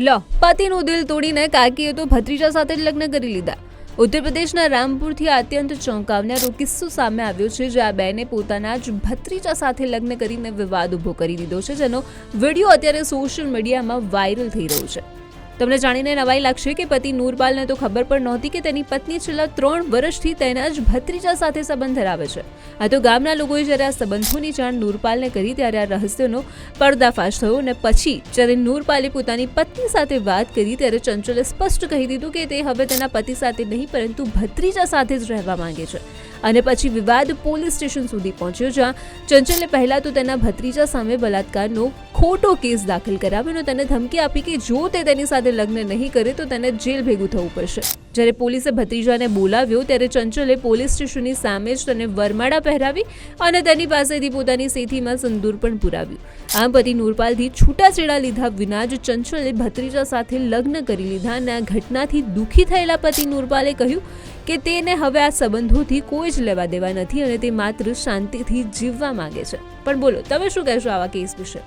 લો, પતિનું દિલ તોડીને કાકીએ તો ભત્રીજા સાથે જ લગ્ન કરી લીધા. ઉત્તર પ્રદેશના રામપુરથી અત્યંત ચોંકાવનારો કિસ્સો સામે આવ્યો છે, જ્યાં બેને પોતાના જ ભત્રીજા સાથે લગ્ન કરીને વિવાદ ઊભો કરી દીધો છે, જેનો વિડીયો અત્યારે સોશિયલ મીડિયામાં વાયરલ થઈ રહ્યો છે. તમને જાણીને નવાઈ લાગશે કે પતિ નૂરપાલને તો ખબર પણ નહોતી કે તેની પત્ની છેલ્લા 3 વર્ષથી તેના જ ભત્રીજા સાથે સંબંધ ધરાવે છે. આ તો ગામના લોકોએ જ્યારે આ સંબંધોની જાણ નૂરપાલને કરી ત્યારે આ રહસ્યનો પર્દાફાશ થયો અને પછી જ્યારે નૂરપાલે પોતાની પત્ની સાથે વાત કરી ત્યારે ચંચલે સ્પષ્ટ કહી દીધું કે તે હવે તેના પતિ સાથે નહીં પરંતુ ભત્રીજા સાથે જ રહેવા માંગે છે. અને પછી વિવાદ પોલીસ સ્ટેશન સુધી પહોંચ્યો, જ્યાં ચંચલે પહેલા તો તેના ભત્રીજા સામે બલાત્કારનો ખોટો કેસ દાખલ કરાવ્યો અને તેને ધમકી આપી કે જો તે તેની સાથે લગ્ન નહીં કરે તો તેને જેલ ભેગું થવું પડશે. જ્યારે પોલીસે ભત્રીજાને બોલાવ્યો ત્યારે ચંચલે પોલીસ સ્ટેશનની સામે જ તેને વરમાળા પહેરાવી અને તેની પાસેથી પોતાની સેથીમાં સિંદૂર પણ પુરાવ્યું. આમ પતિ નૂરપાલથી છૂટાછેડા લીધા વિના જ ચંચલે ભત્રીજા સાથે લગ્ન કરી લીધા અને આ ઘટનાથી દુઃખી થયેલા પતિ નૂરપાલે કહ્યું કે તેને હવે આ સંબંધોથી કોઈ જ લેવા દેવા નથી અને તે માત્ર શાંતિથી જીવવા માંગે છે. પણ બોલો, તમે શું કહેશો આવા કેસ વિશે?